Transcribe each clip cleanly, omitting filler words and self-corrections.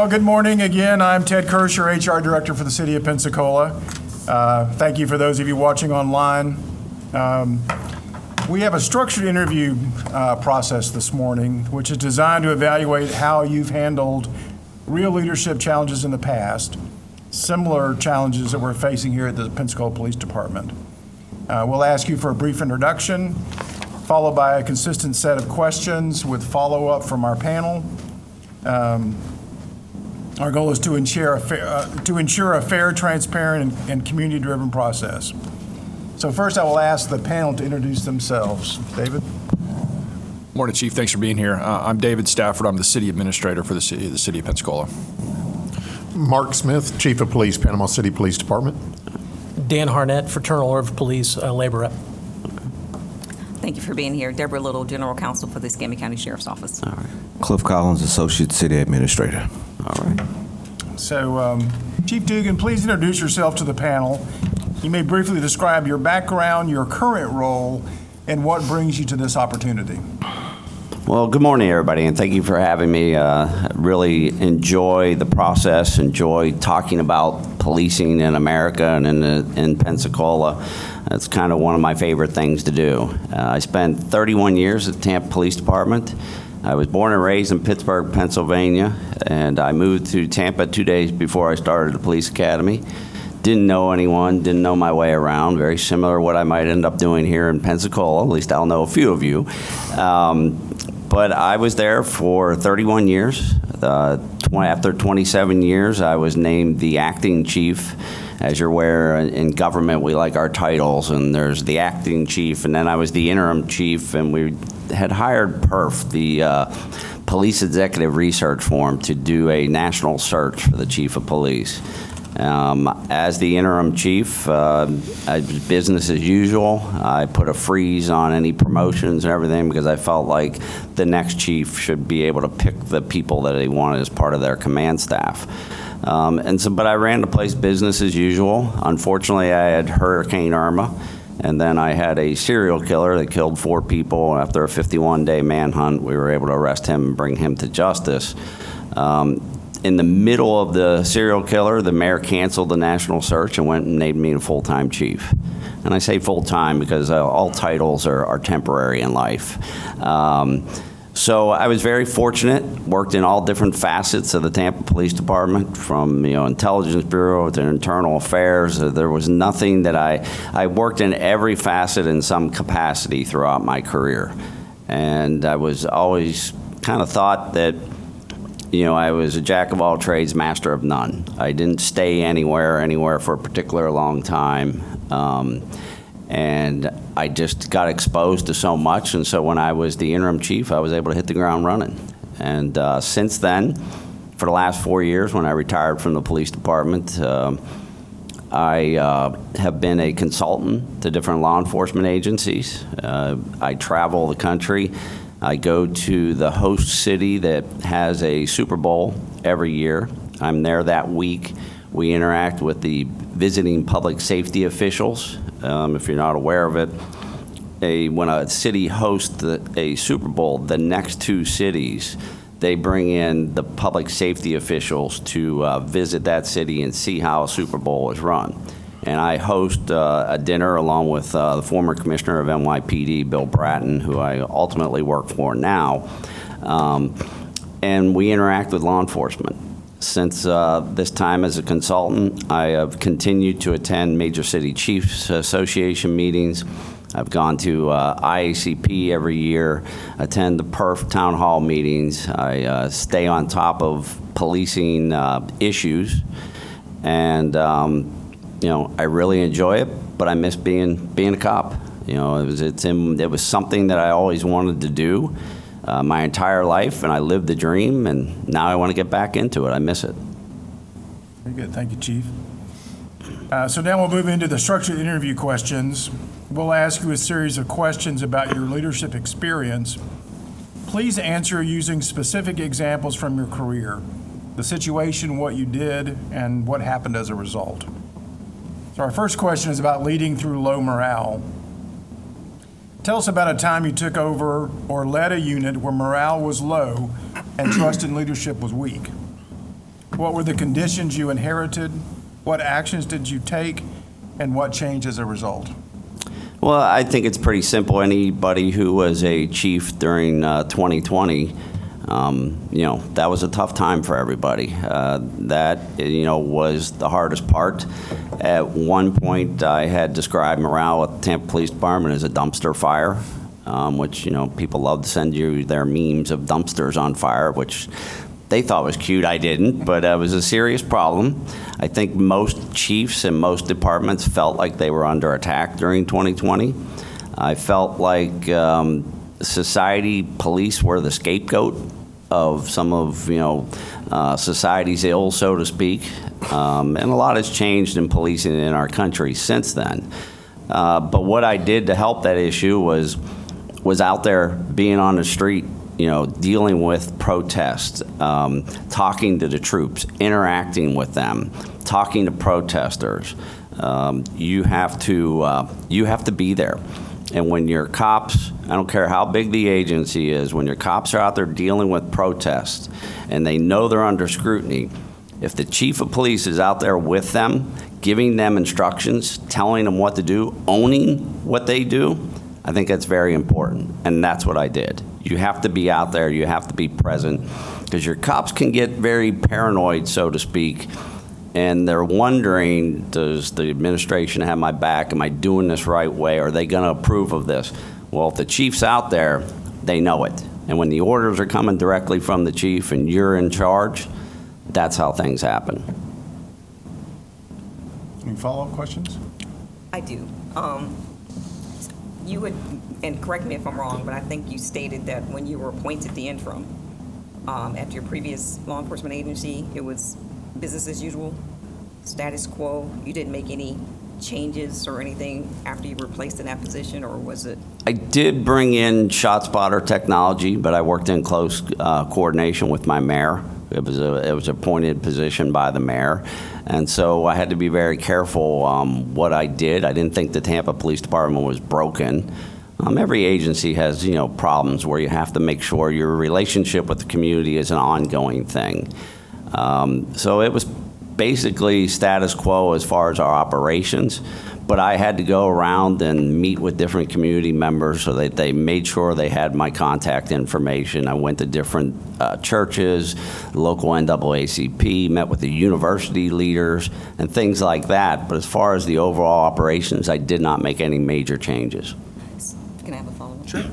Well, good morning again. I'm Ted Kirsch, your HR Director for the City of Pensacola. Thank you for those of you watching online. We have a structured interview process this morning, which is designed to evaluate how you've handled real leadership challenges in the past, similar challenges that we're facing here at the Pensacola Police Department. We'll ask you for a brief introduction, followed by a consistent set of questions with follow-up from our panel. Our goal is to ensure a fair, transparent, and community-driven process. So first, I will ask the panel to introduce themselves. David? Morning, Chief. Thanks for being here. I'm David Stafford. I'm the City Administrator for the City of Pensacola. Mark Smith, Chief of Police, Panama City Police Department. Dan Harnett, Fraternal Order of Police, Labor Rep. Thank you for being here. Deborah Little, General Counsel for the Escambia County Sheriff's Office. All right. Cliff Collins, Associate City Administrator. All right. So, Chief Dugan, please introduce yourself to the panel. You may briefly describe your background, your current role, and what brings you to this opportunity. Well, good morning, everybody, and thank you for having me. Really enjoy the process, enjoy talking about policing in America and in Pensacola. It's kind of one of my favorite things to do. I spent 31 years at the Tampa Police Department. I was born and raised in Pittsburgh, Pennsylvania, and I moved to Tampa 2 days before I started the police academy. Didn't know anyone, didn't know my way around. Very similar to what I might end up doing here in Pensacola. At least I'll know a few of you. But I was there for 31 years. After 27 years, I was named the acting chief. As you're aware, in government, we like our titles, and there's the acting chief, and then I was the interim chief, and we had hired PERF, the Police Executive Research Forum, to do a national search for the chief of police. As the interim chief, business as usual. I put a freeze on any promotions and everything because I felt like the next chief should be able to pick the people that they wanted as part of their command staff. But I ran the place business as usual. Unfortunately, I had Hurricane Irma, and then I had a serial killer that killed 4 people. After a 51-day manhunt, we were able to arrest him and bring him to justice. In the middle of the serial killer, the mayor canceled the national search and went and named me the full-time chief. And I say full-time because all titles are temporary in life. So I was very fortunate, worked in all different facets of the Tampa Police Department, from Intelligence Bureau to Internal Affairs. There was nothing that I worked in every facet in some capacity throughout my career. And I was always kind of thought that I was a jack of all trades, master of none. I didn't stay anywhere for a particular long time. And I just got exposed to so much. And so when I was the interim chief, I was able to hit the ground running. And since then, for the last 4 years, when I retired from the police department, I have been a consultant to different law enforcement agencies. I travel the country. I go to the host city that has a Super Bowl every year. I'm there that week. We interact with the visiting public safety officials. If you're not aware of it, when a city hosts a Super Bowl, the next 2 cities, they bring in the public safety officials to visit that city and see how a Super Bowl is run. And I host a dinner along with the former commissioner of NYPD, Bill Bratton, who I ultimately work for now. And we interact with law enforcement. Since this time as a consultant, I have continued to attend Major City Chiefs Association meetings. I've gone to IACP every year, attend the PERF town hall meetings. I stay on top of policing issues. And I really enjoy it, but I miss being a cop. It was something that I always wanted to do my entire life, and I lived the dream, and now I want to get back into it. I miss it. Very good. Thank you, Chief. So now we'll move into the structured interview questions. We'll ask you a series of questions about your leadership experience. Please answer using specific examples from your career, the situation, what you did, and what happened as a result. So our first question is about leading through low morale. Tell us about a time you took over or led a unit where morale was low and trust in leadership was weak. What were the conditions you inherited? What actions did you take? And what changed as a result? Well, I think it's pretty simple. Anybody who was a chief during 2020, that was a tough time for everybody. That was the hardest part. At one point, I had described morale at the Tampa Police Department as a dumpster fire, which, people love to send you their memes of dumpsters on fire, which they thought was cute. I didn't, but it was a serious problem. I think most chiefs and most departments felt like they were under attack during 2020. I felt like society, police were the scapegoat of some of society's ills, so to speak, and a lot has changed in policing in our country since then. But what I did to help that issue was out there being on the street, dealing with protests, talking to the troops, interacting with them, talking to protesters. You have to be there. And when your cops, I don't care how big the agency is, when your cops are out there dealing with protests and they know they're under scrutiny, if the chief of police is out there with them, giving them instructions, telling them what to do, owning what they do, I think that's very important. And that's what I did. You have to be out there, you have to be present, because your cops can get very paranoid, so to speak, and they're wondering, does the administration have my back? Am I doing this right way? Are they going to approve of this? Well, if the chief's out there, they know it. And when the orders are coming directly from the chief and you're in charge, that's how things happen. Any follow-up questions? I do. You would, and correct me if I'm wrong, but I think you stated that when you were appointed the interim at your previous law enforcement agency, it was business as usual, status quo. You didn't make any changes or anything after you were placed in that position, or was it? I did bring in ShotSpotter technology, but I worked in close coordination with my mayor. It was an appointed position by the mayor, and so I had to be very careful what I did. I didn't think the Tampa Police Department was broken. Every agency has problems where you have to make sure your relationship with the community is an ongoing thing. So it was basically status quo as far as our operations, but I had to go around and meet with different community members so that they made sure they had my contact information. I went to different churches, local NAACP, met with the university leaders and things like that. But as far as the overall operations, I did not make any major changes. Can I have a follow-up? Sure.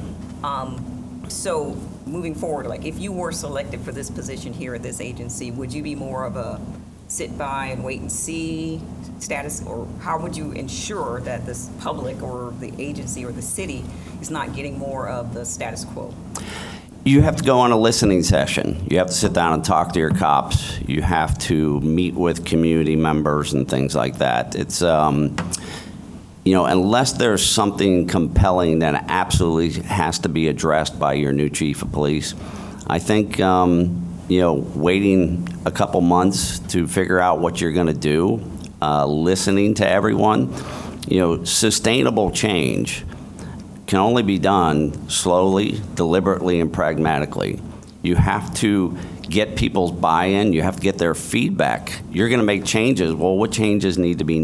So moving forward, like if you were selected for this position here at this agency, would you be more of a sit by and wait and see status, or how would you ensure that this public or the agency or the city is not getting more of the status quo? You have to go on a listening session. You have to sit down and talk to your cops. You have to meet with community members and things like that. It's unless there's something compelling that absolutely has to be addressed by your new chief of police, I think, waiting a couple months to figure out what you're going to do, listening to everyone, sustainable change can only be done slowly, deliberately, and pragmatically. You have to get people's buy-in. You have to get their feedback. You're going to make changes. Well, what changes need to be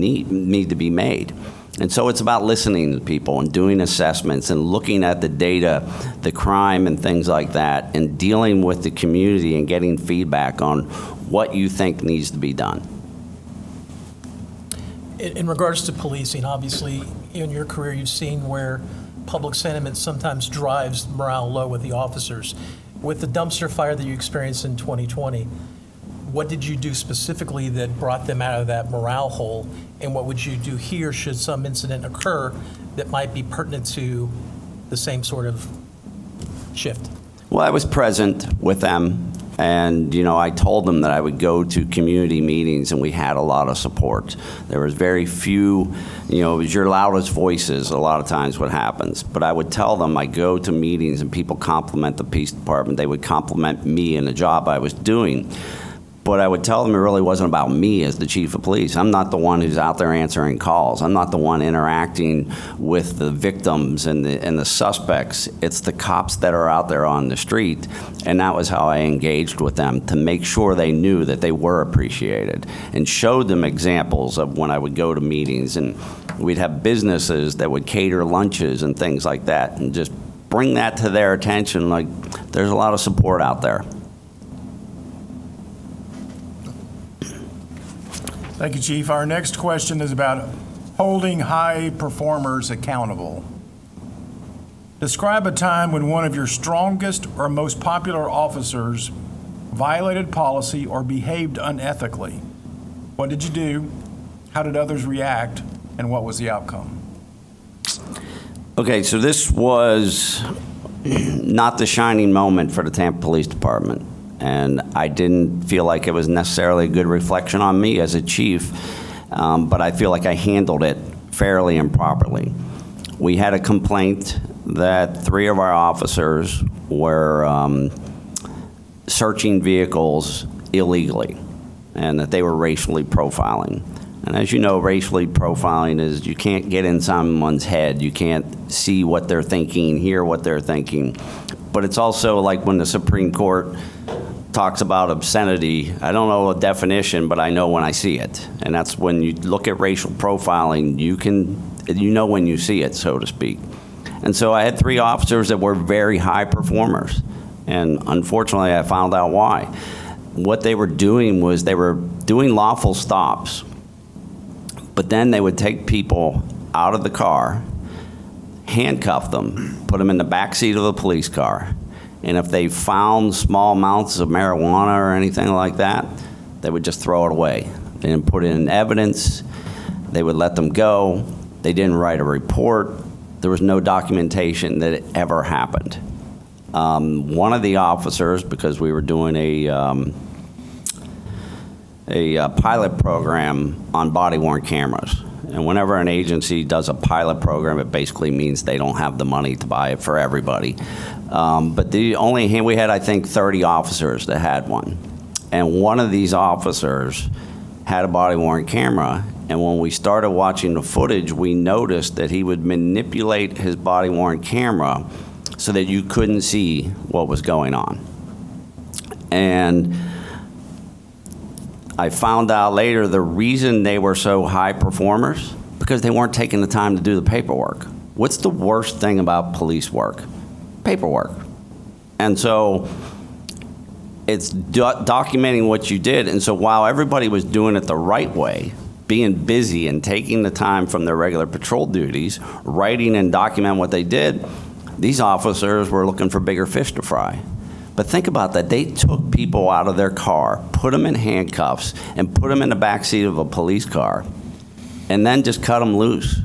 made? And so it's about listening to people and doing assessments and looking at the data, the crime and things like that, and dealing with the community and getting feedback on what you think needs to be done. In regards to policing, obviously, in your career, you've seen where public sentiment sometimes drives morale low with the officers. With the dumpster fire that you experienced in 2020, what did you do specifically that brought them out of that morale hole? And what would you do here should some incident occur that might be pertinent to the same sort of shift? Well, I was present with them, and I told them that I would go to community meetings, and we had a lot of support. There was very few, it was your loudest voices a lot of times what happens. But I would tell them I go to meetings and people compliment the police department. They would compliment me and the job I was doing. But I would tell them it really wasn't about me as the chief of police. I'm not the one who's out there answering calls. I'm not the one interacting with the victims and the suspects. It's the cops that are out there on the street. And that was how I engaged with them, to make sure they knew that they were appreciated, and showed them examples of when I would go to meetings, and we'd have businesses that would cater lunches and things like that, and just bring that to their attention, like there's a lot of support out there. Thank you, Chief. Our next question is about holding high performers accountable. Describe a time when one of your strongest or most popular officers violated policy or behaved unethically. What did you do? How did others react? And what was the outcome? Okay, so this was not the shining moment for the Tampa Police Department. And I didn't feel like it was necessarily a good reflection on me as a chief, but I feel like I handled it fairly and properly. We had a complaint that 3 of our officers were searching vehicles illegally, and that they were racially profiling. And as you know, racially profiling is you can't get in someone's head. You can't see what they're thinking, hear what they're thinking. But it's also like when the Supreme Court talks about obscenity. I don't know a definition, but I know when I see it. And that's when you look at racial profiling, you know when you see it, so to speak. And so I had 3 officers that were very high performers. And unfortunately, I found out why. What they were doing was they were doing lawful stops, but then they would take people out of the car, handcuff them, put them in the back seat of the police car, and if they found small amounts of marijuana or anything like that, they would just throw it away. They didn't put it in evidence. They would let them go. They didn't write a report. There was no documentation that it ever happened. One of the officers, because we were doing a pilot program on body-worn cameras. And whenever an agency does a pilot program, it basically means they don't have the money to buy it for everybody. But we had, I think, 30 officers that had one. And one of these officers had a body-worn camera. And when we started watching the footage, we noticed that he would manipulate his body-worn camera so that you couldn't see what was going on. And I found out later the reason they were so high performers, because they weren't taking the time to do the paperwork. What's the worst thing about police work? Paperwork. And so it's documenting what you did. And so while everybody was doing it the right way, being busy and taking the time from their regular patrol duties, writing and document what they did, these officers were looking for bigger fish to fry. But think about that. They took people out of their car, put them in handcuffs, and put them in the backseat of a police car, and then just cut them loose.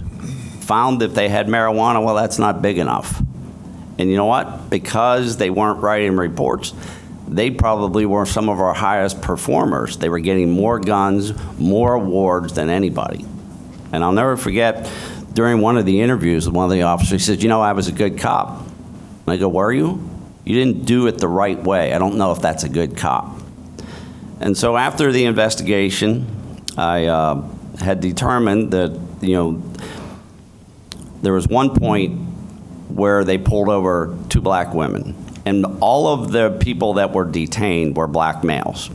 Found if they had marijuana, well, that's not big enough. And you know what? Because they weren't writing reports, they probably were some of our highest performers. They were getting more guns, more awards than anybody. And I'll never forget, during one of the interviews, one of the officers said, "You know, I was a good cop." And I go, "Were you? You didn't do it the right way. I don't know if that's a good cop." And so after the investigation, I had determined that, there was one point where they pulled over 2 black women, and all of the people that were detained were black males.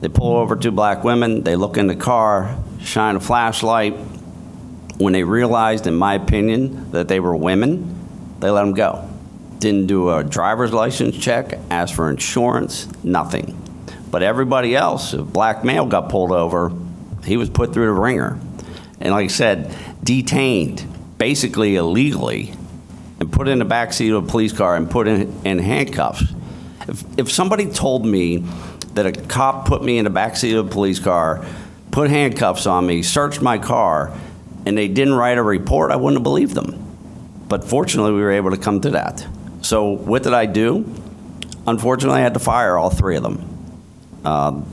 They pull over 2 black women, they look in the car, shine a flashlight. When they realized, in my opinion, that they were women, they let them go. Didn't do a driver's license check, asked for insurance, nothing. But everybody else, a black male got pulled over, he was put through the ringer. And like I said, detained, basically illegally, and put in the backseat of a police car and put in handcuffs. If somebody told me that a cop put me in the backseat of a police car, put handcuffs on me, searched my car, and they didn't write a report, I wouldn't have believed them. But fortunately, we were able to come to that. So what did I do? Unfortunately, I had to fire all 3 of them.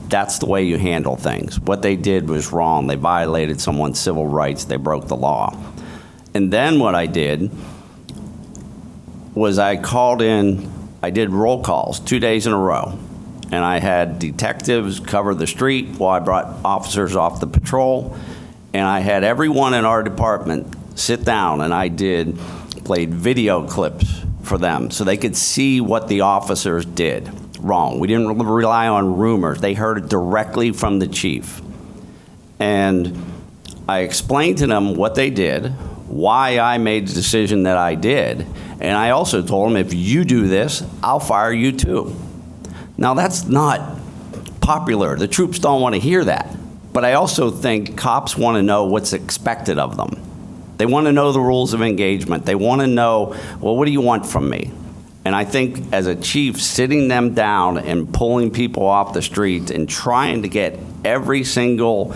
That's the way you handle things. What they did was wrong. They violated someone's civil rights. They broke the law. And then what I did was I called in, I did roll calls 2 days in a row. and I had detectives cover the street while I brought officers off the patrol, and I had everyone in our department sit down, and played video clips for them so they could see what the officers did wrong. We didn't rely on rumors. They heard it directly from the chief. And I explained to them what they did, why I made the decision that I did, and I also told them, if you do this, I'll fire you too. Now, that's not popular. The troops don't want to hear that. But I also think cops want to know what's expected of them. They want to know the rules of engagement. They want to know, well, what do you want from me? And I think as a chief, sitting them down and pulling people off the street and trying to get every single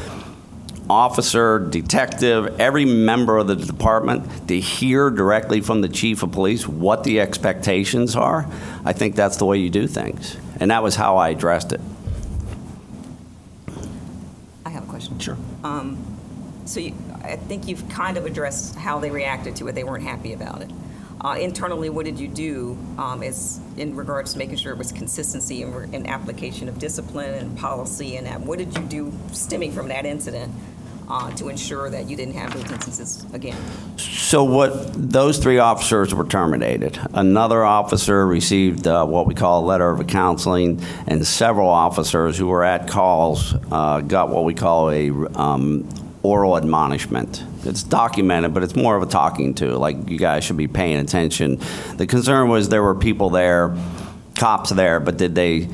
officer, detective, every member of the department to hear directly from the chief of police what the expectations are, I think that's the way you do things. And that was how I addressed it. I have a question. Sure. So I think you've kind of addressed how they reacted to it. They weren't happy about it. Internally, what did you do as in regards to making sure it was consistency in application of discipline and policy and that? What did you do stemming from that incident to ensure that you didn't have those instances again? So those 3 officers were terminated. Another officer received what we call a letter of counseling, and several officers who were at calls got what we call a oral admonishment. It's documented, but it's more of a talking to, like, you guys should be paying attention. The concern was there were people there, cops there, but did they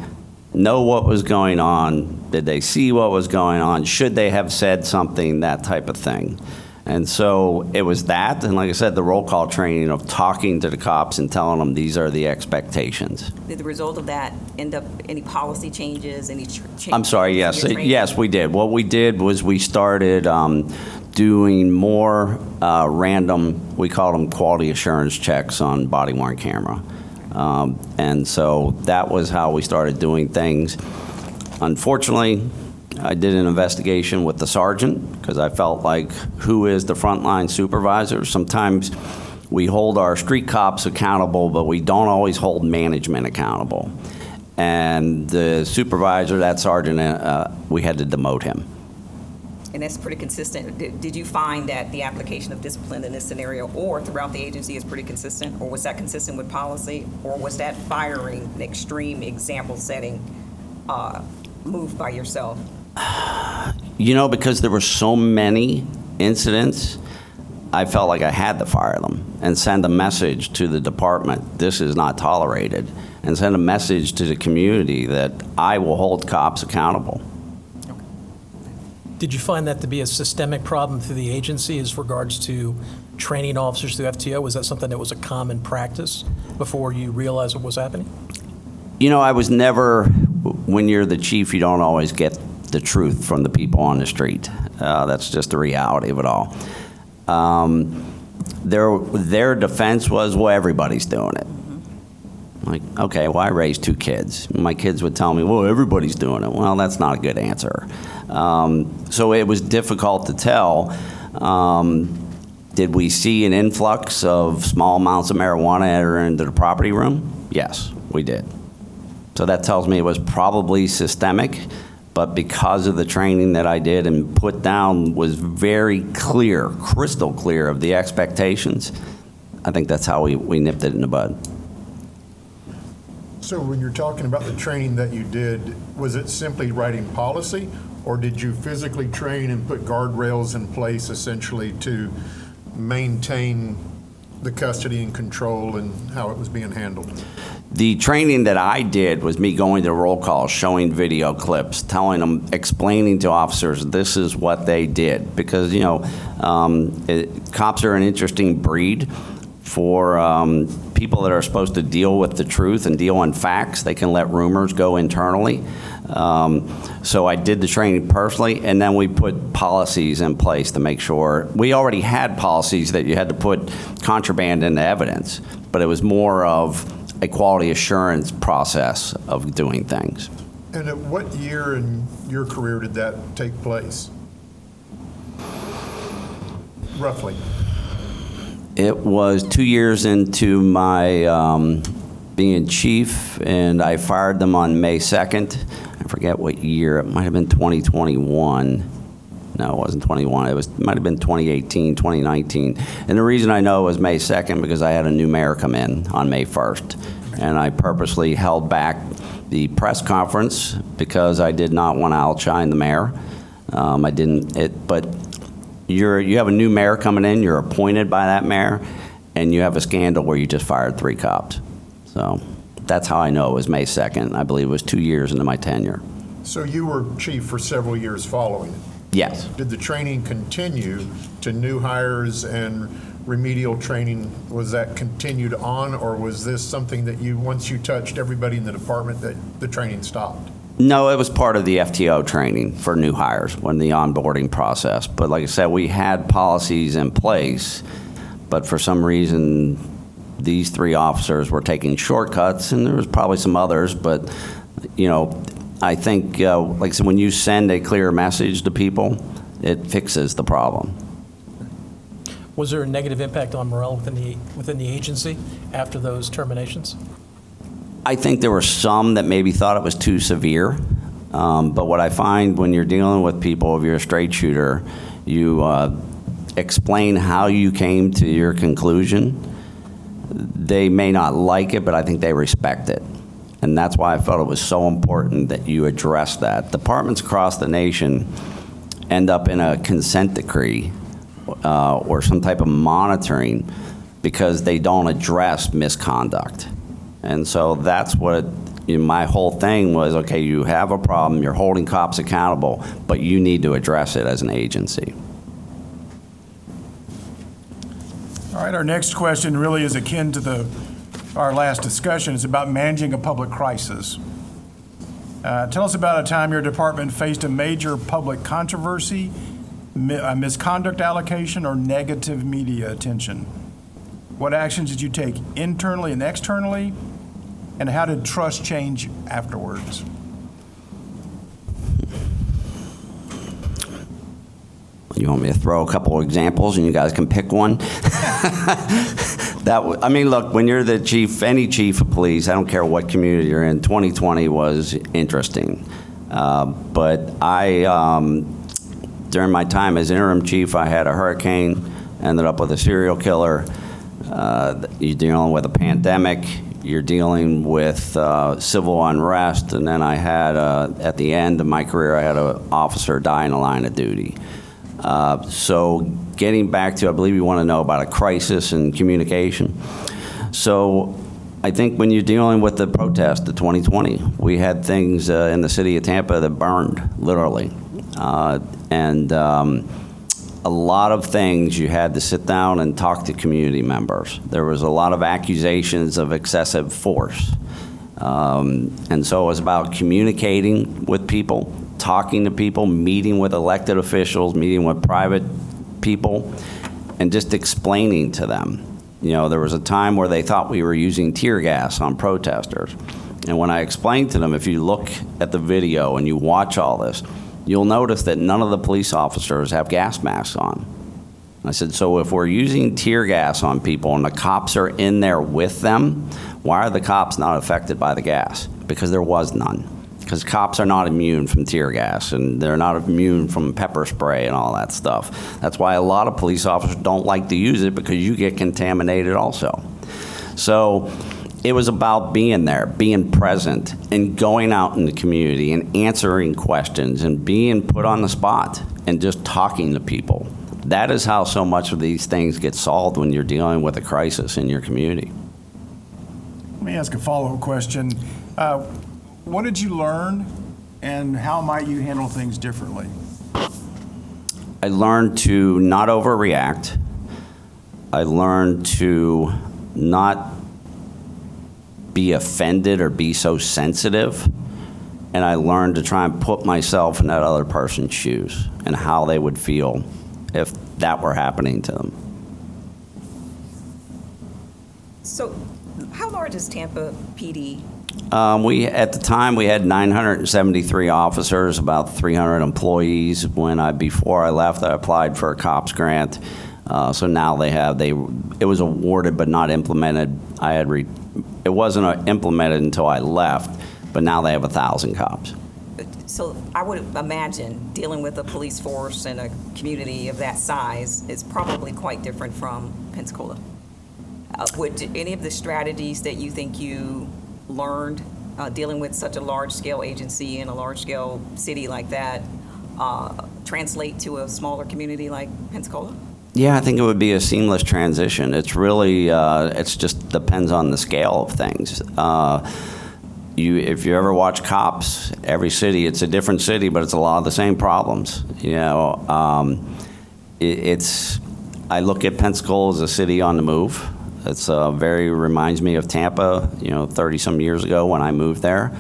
know what was going on? Did they see what was going on? Should they have said something? That type of thing. And so it was that, and like I said, the roll call training of talking to the cops and telling them these are the expectations. Did the result of that end up any policy changes, any changes? I'm sorry, yes. in your training? Yes, we did. What we did was we started doing more random, we call them quality assurance checks on body-worn camera. And so that was how we started doing things. Unfortunately, I did an investigation with the sergeant because I felt like, who is the frontline supervisor? Sometimes we hold our street cops accountable, but we don't always hold management accountable. And the supervisor, that sergeant, we had to demote him. And that's pretty consistent. Did you find that the application of discipline in this scenario or throughout the agency is pretty consistent? Or was that consistent with policy? Or was that firing an extreme example setting move by yourself? You know, because there were so many incidents, I felt like I had to fire them and send a message to the department, this is not tolerated, and send a message to the community that I will hold cops accountable. Did you find that to be a systemic problem through the agency as regards to training officers through FTO? Was that something that was a common practice before you realized what was happening? You know, I was never, when you're the chief, you don't always get the truth from the people on the street. That's just the reality of it all. Their defense was, well, everybody's doing it. Like, okay, well, I raised 2 kids. My kids would tell me, well, everybody's doing it. Well, that's not a good answer. So it was difficult to tell. Did we see an influx of small amounts of marijuana enter into the property room? Yes, we did. So that tells me it was probably systemic, but because of the training that I did and put down was very clear, crystal clear of the expectations, I think that's how we nipped it in the bud. So when you're talking about the training that you did, was it simply writing policy, or did you physically train and put guardrails in place essentially to maintain the custody and control and how it was being handled? The training that I did was me going to roll calls, showing video clips, telling them, explaining to officers, this is what they did. Because, you know, cops are an interesting breed. For people that are supposed to deal with the truth and deal in facts, they can let rumors go internally. So I did the training personally, and then we put policies in place to make sure. We already had policies that you had to put contraband into evidence, but it was more of a quality assurance process of doing things. And at what year in your career did that take place? Roughly. It was 2 years into my being chief, and I fired them on May 2nd. I forget what year. It might have been 2021. No, it wasn't 21. It might have been 2018, 2019. And the reason I know it was May 2nd because I had a new mayor come in on May 1st. And I purposely held back the press conference because I did not want to outshine the mayor. But you have a new mayor coming in, you're appointed by that mayor, and you have a scandal where you just fired 3 cops. So that's how I know it was May 2nd. I believe it was 2 years into my tenure. So you were chief for several years following it. Yes. Did the training continue to new hires and remedial training? Was that continued on, or was this something that once you touched everybody in the department, that the training stopped? No, it was part of the FTO training for new hires when the onboarding process. But like I said, we had policies in place, but for some reason, these 3 officers were taking shortcuts, and there was probably some others, but, I think, like I said, when you send a clear message to people, it fixes the problem. Was there a negative impact on morale within the agency after those terminations? I think there were some that maybe thought it was too severe, but what I find when you're dealing with people, if you're a straight shooter, you explain how you came to your conclusion. They may not like it, but I think they respect it. And that's why I felt it was so important that you address that. Departments across the nation end up in a consent decree or some type of monitoring because they don't address misconduct. And so that's what my whole thing was, okay, you have a problem, you're holding cops accountable, but you need to address it as an agency. All right, our next question really is akin to our last discussion. It's about managing a public crisis. Tell us about a time your department faced a major public controversy, a misconduct allocation, or negative media attention. What actions did you take internally and externally, and how did trust change afterwards? You want me to throw a couple of examples and you guys can pick one? Look, when you're the chief, any chief of police, I don't care what community you're in, 2020 was interesting. But during my time as interim chief, I had a hurricane, ended up with a serial killer. You're dealing with a pandemic. You're dealing with civil unrest. And then I had, at the end of my career, I had an officer die in the line of duty. So getting back to, I believe you want to know about a crisis in communication. So I think when you're dealing with the protest of 2020, we had things in the city of Tampa that burned, literally. And a lot of things you had to sit down and talk to community members. There was a lot of accusations of excessive force. And so it was about communicating with people, talking to people, meeting with elected officials, meeting with private people, and just explaining to them. There was a time where they thought we were using tear gas on protesters. And when I explained to them, if you look at the video and you watch all this, you'll notice that none of the police officers have gas masks on. I said, so if we're using tear gas on people and the cops are in there with them, why are the cops not affected by the gas? Because there was none. Because cops are not immune from tear gas, and they're not immune from pepper spray and all that stuff. That's why a lot of police officers don't like to use it, because you get contaminated also. So it was about being there, being present, and going out in the community and answering questions and being put on the spot and just talking to people. That is how so much of these things get solved when you're dealing with a crisis in your community. Let me ask a follow-up question. What did you learn, and how might you handle things differently? I learned to not overreact. I learned to not be offended or be so sensitive. And I learned to try and put myself in that other person's shoes and how they would feel if that were happening to them. So how large is Tampa PD? At the time, we had 973 officers, about 300 employees. Before I left, I applied for a COPS grant. So now it was awarded but not implemented. It wasn't implemented until I left, but now they have 1,000 cops. So I would imagine dealing with a police force in a community of that size is probably quite different from Pensacola. Would any of the strategies that you think you learned dealing with such a large-scale agency in a large-scale city like that translate to a smaller community like Pensacola? Yeah, I think it would be a seamless transition. It's really, it just depends on the scale of things. If you ever watch Cops, every city, it's a different city, but it's a lot of the same problems. I look at Pensacola as a city on the move. It's reminds me of Tampa, 30-some years ago when I moved there.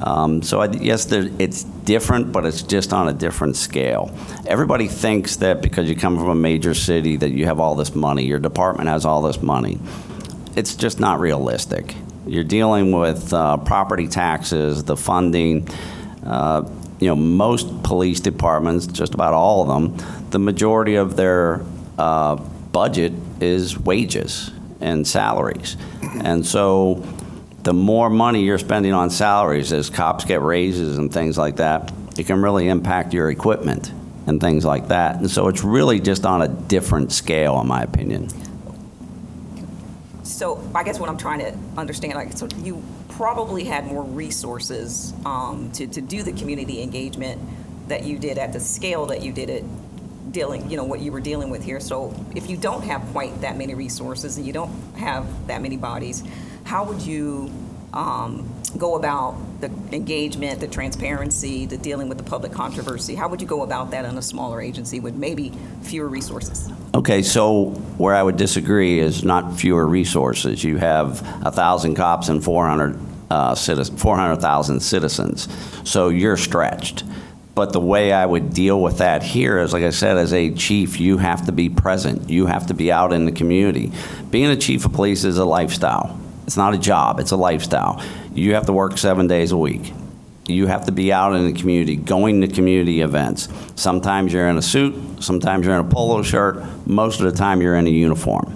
Yes, it's different, but it's just on a different scale. Everybody thinks that because you come from a major city that you have all this money, your department has all this money. It's just not realistic. You're dealing with property taxes, the funding. Most police departments, just about all of them, the majority of their budget is wages and salaries. And so the more money you're spending on salaries as cops get raises and things like that, it can really impact your equipment and things like that. And so it's really just on a different scale, in my opinion. So I guess what I'm trying to understand, so you probably had more resources to do the community engagement that you did at the scale that you did it, what you were dealing with here. So if you don't have quite that many resources and you don't have that many bodies, how would you go about the engagement, the transparency, the dealing with the public controversy? How would you go about that in a smaller agency with maybe fewer resources? Okay, so where I would disagree is not fewer resources. You have 1,000 cops and 400,000 citizens, so you're stretched. But the way I would deal with that here is, like I said, as a chief, you have to be present. You have to be out in the community. Being a chief of police is a lifestyle. It's not a job, it's a lifestyle. You have to work 7 days a week. You have to be out in the community, going to community events. Sometimes you're in a suit, sometimes you're in a polo shirt, most of the time you're in a uniform.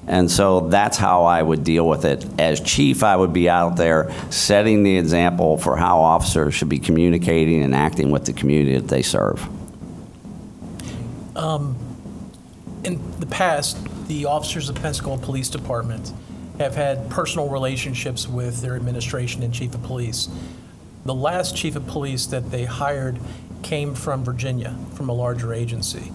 And so that's how I would deal with it. As chief, I would be out there setting the example for how officers should be communicating and acting with the community that they serve. In the past, the officers of Pensacola Police Department have had personal relationships with their administration and chief of police. The last chief of police that they hired came from Virginia, from a larger agency.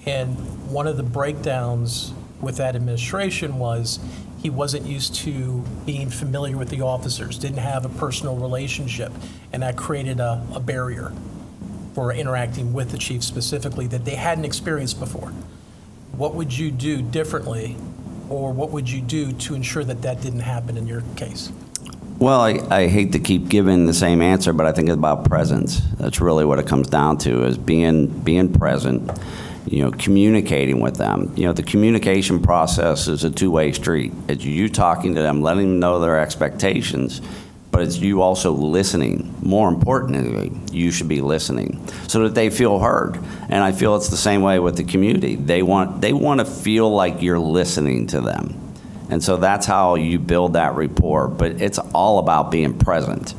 And one of the breakdowns with that administration was he wasn't used to being familiar with the officers, didn't have a personal relationship, and that created a barrier for interacting with the chief specifically that they hadn't experienced before. What would you do differently, or what would you do to ensure that that didn't happen in your case? Well, I hate to keep giving the same answer, but I think it's about presence. That's really what it comes down to, is being present, communicating with them. The communication process is a two-way street. It's you talking to them, letting them know their expectations, but it's you also listening. More importantly, you should be listening so that they feel heard. And I feel it's the same way with the community. They want to feel like you're listening to them. And so that's how you build that rapport. But it's all about being present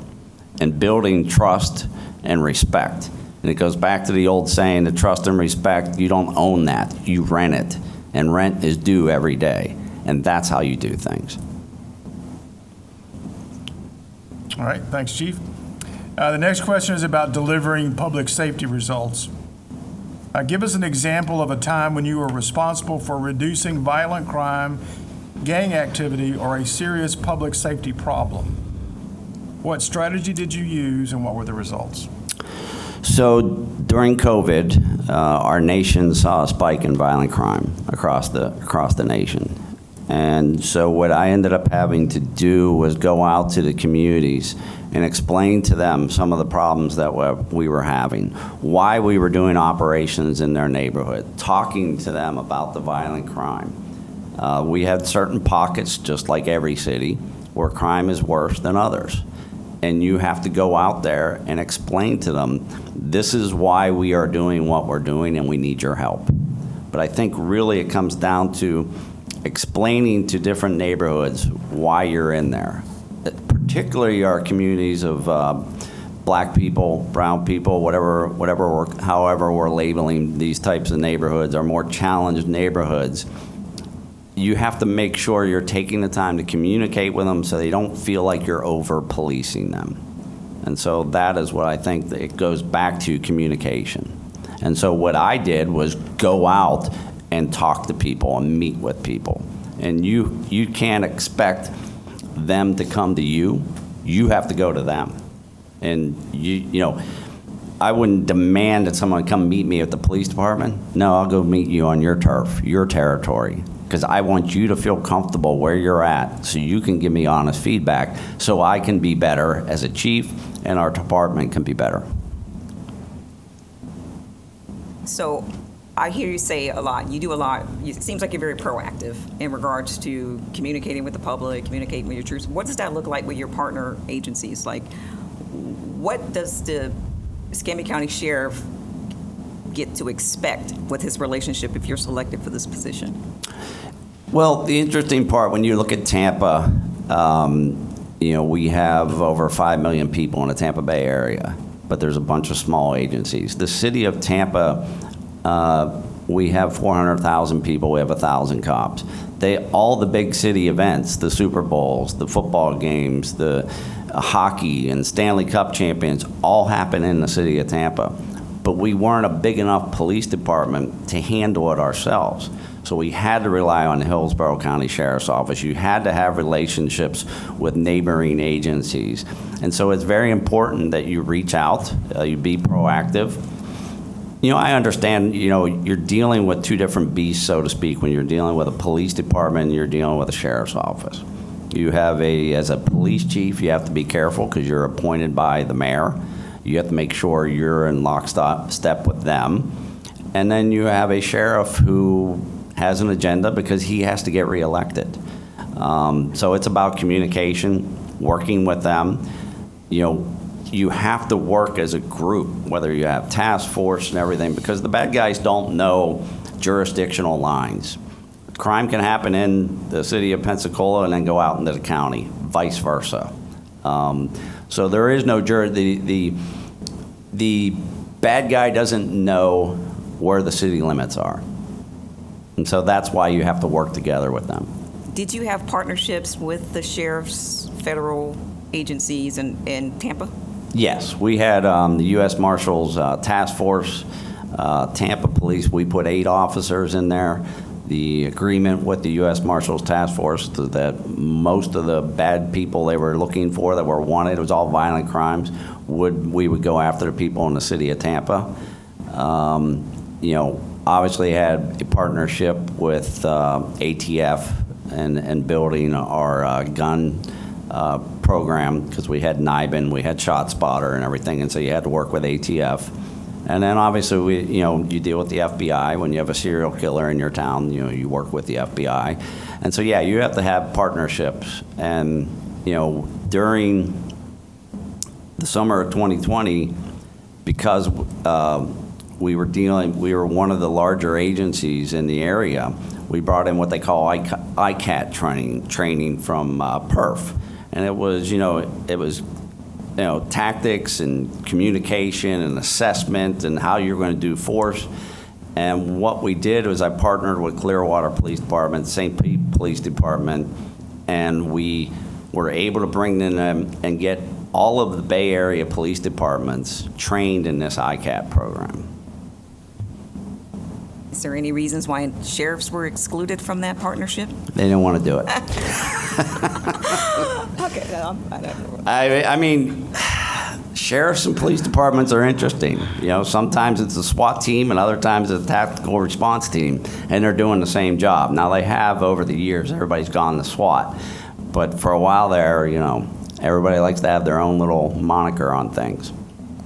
and building trust and respect. And it goes back to the old saying, the trust and respect, you don't own that, you rent it. And rent is due every day. And that's how you do things. All right, thanks, Chief. The next question is about delivering public safety results. Give us an example of a time when you were responsible for reducing violent crime, gang activity, or a serious public safety problem. What strategy did you use and what were the results? So during COVID, our nation saw a spike in violent crime across the nation. And so what I ended up having to do was go out to the communities and explain to them some of the problems that we were having, why we were doing operations in their neighborhood, talking to them about the violent crime. We had certain pockets, just like every city, where crime is worse than others. And you have to go out there and explain to them, this is why we are doing what we're doing and we need your help. But I think really it comes down to explaining to different neighborhoods why you're in there. Particularly our communities of black people, brown people, however we're labeling these types of neighborhoods, are more challenged neighborhoods. You have to make sure you're taking the time to communicate with them so they don't feel like you're over-policing them. And so that is what I think that it goes back to, communication. And so what I did was go out and talk to people and meet with people. And you can't expect them to come to you. You have to go to them. And you know, I wouldn't demand that someone come meet me at the police department. No, I'll go meet you on your turf, your territory, because I want you to feel comfortable where you're at so you can give me honest feedback so I can be better as a chief and our department can be better. So I hear you say a lot. You do a lot. It seems like you're very proactive in regards to communicating with the public, communicating with your troops. What does that look like with your partner agencies? Like, what does the Escambia County Sheriff get to expect with his relationship if you're selected for this position? Well, the interesting part, when you look at Tampa, you know, we have over 5 million people in the Tampa Bay area, but there's a bunch of small agencies. The city of Tampa, we have 400,000 people, we have 1,000 cops. All the big city events, the Super Bowls, the football games, the hockey and Stanley Cup champions, all happen in the city of Tampa. But we weren't a big enough police department to handle it ourselves. So we had to rely on the Hillsborough County Sheriff's Office. You had to have relationships with neighboring agencies. And so it's very important that you reach out, you be proactive. You know, I understand, you know, you're dealing with two different beasts, so to speak, when you're dealing with a police department and you're dealing with a sheriff's office. You have as a police chief, you have to be careful because you're appointed by the mayor. You have to make sure you're in lockstep with them. And then you have a sheriff who has an agenda because he has to get reelected. So it's about communication, working with them. You know, you have to work as a group, whether you have task force and everything, because the bad guys don't know jurisdictional lines. Crime can happen in the city of Pensacola and then go out into the county, vice versa. So there is no the bad guy doesn't know where the city limits are. And so that's why you have to work together with them. Did you have partnerships with the sheriff's federal agencies in Tampa? Yes, we had the U.S. Marshals Task Force, Tampa Police. We put 8 officers in there. The agreement with the U.S. Marshals Task Force is that most of the bad people they were looking for that were wanted, it was all violent crimes, we would go after the people in the city of Tampa. You know, obviously had a partnership with ATF and building our gun program, because we had NIBIN, we had ShotSpotter and everything, and so you had to work with ATF. And then obviously you deal with the FBI. When you have a serial killer in your town, you work with the FBI. And so, yeah, you have to have partnerships. And, during the summer of 2020, because we were one of the larger agencies in the area, we brought in what they call ICAT training from PERF. And it was, tactics and communication and assessment and how you're going to do force. And what we did was I partnered with Clearwater Police Department, St. Pete Police Department, and we were able to bring in them and get all of the Bay Area police departments trained in this ICAT program. Is there any reasons why sheriffs were excluded from that partnership? They didn't want to do it. Okay, I don't know. I mean, sheriffs and police departments are interesting. Sometimes it's a SWAT team and other times it's a tactical response team, and they're doing the same job. Now, they have over the years, everybody's gone to SWAT. But for a while there, everybody likes to have their own little moniker on things.